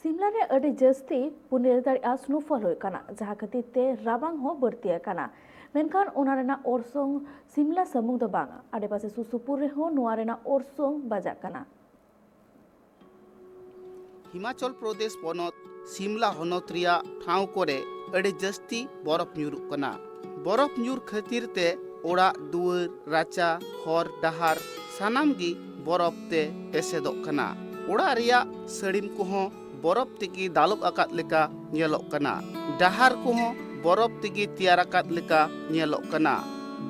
सिमला रे अड़ी जस्ती पुनेर दाड़िया स्नोफॉल होय काना जहां खातिर ते राबांग हो बढ़ती काना मेनखान ओना रेना ओरसोंग सिमला समूंग दो बांगा आडेपासे सुसुपुर रे हो नोआ रेना ओरसोंग बाजा काना। हिमाचल प्रदेश पनत सिमला हनत रिया ठाव करे अड़ी जस्ती बरफ ᱧᱩᱨᱩᱜ कना। बरफ ᱧᱩᱨ खातिर ते ओड़ा दुआर राचा हर डहार सानाम गी बरफ ते एसेदोग कना। ओड़ा रिया सड़ीम कोहों बरफ तेगी दालोग आकाद लेका ᱧᱮᱞᱚᱜ कना। डहार कोहों बरफ तेगी तैयार आकाद लेका ᱧᱮᱞᱚᱜ कना।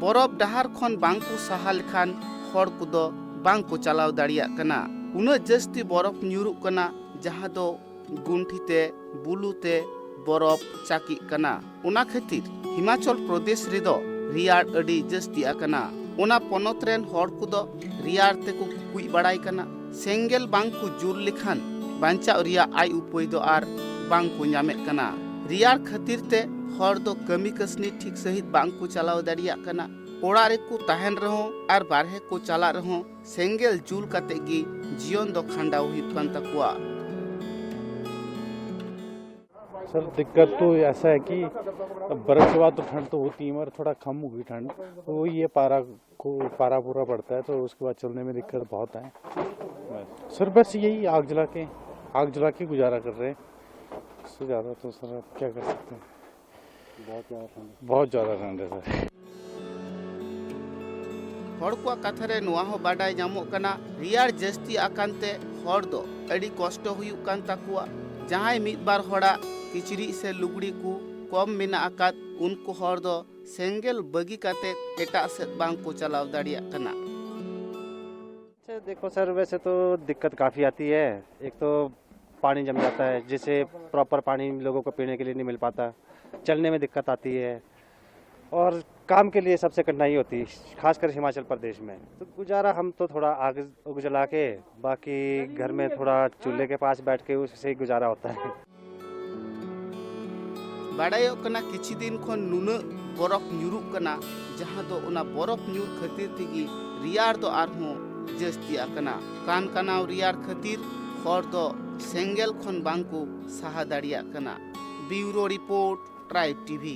बरफ डहार खन बांको साहा लेखान हर कुदो बांको चलाव दाड़ियाग कना। उना जस्ती बरफ ᱧᱩᱨᱩᱜ कना जहां दो गुंठीते बुलुते बरफ चाकी कना। उना खातिर हिमाचल प्रदेश रेदो रियार अड़ी जस्ती आकना। उना पनत रेन हर कुदो रियार तेको कुई बड़ाई कना। सेंगेल बांको जुर लेखान बांचा रिया आय उपाय दो आर बांको ᱧᱟᱢᱮᱫ कना। रियार खातिर ते हर दो कमी कसनी ठीक सहित बांको चलाव दाड़ियाग कना। ओड़ा रे को तहन रहो आर बारहे को चला रहो सेंगेल जुल काते गी जीवन दो खंडाव हुई कान तकुआ। सर दिक्कत तो ऐसा है कि बरस के बाद तो ठंड तो होती है मगर थोड़ा कम होगी ठंड तो वही ये पारा पूरा पड़ता है तो उसके बाद चलने में दिक्कत बहुत है। सर बस यही आग जला के गुजारा कर रहे हैं। इससे ज़्यादा तो सर आप क्या कर सकते हैं। बहुत ज़्यादा ठंड है सर। हर को कथारे नोआ हो बाडाय ᱧᱟᱢᱚᱜ कना रियार जस्ती आकांते हर दो अड़ी कष्ट हुयुग कान ताकुआ। जहां मिद बार हड़ा किचरी से लुगड़ी को कम मेना आकाद उनको हर दो सेंगेल बगी काते एटा से बांग को चलाव दाड़ियाग कना। अच्छा देखो सर वैसे तो दिक्कत काफ़ी आती है। एक तो पानी जम जाता है जिससे प्रॉपर पानी लोगों को पीने के लिए नहीं मिल पाता। चलने में दिक्कत आती है और काम के लिए सबसे कठिनाई होती है खासकर हिमाचल प्रदेश में। तो गुजारा हम तो थोड़ा आग जला के बाकी घर में थोड़ा चूल्हे के पास बैठ के उससे ही गुजारा होता है। बाडायो कना किछि दिन खन नुना बरफ ᱧᱩᱨᱩᱜ कना जहां दो उना बरफ ᱧᱩᱨ खातिर तेगी रियार दो आरहों जस्ती आकना। कान कानाव रियार खातिर हर दो सेंगेल खन बांको साहा दाड़ियाग कना। Bureau report tribe TV.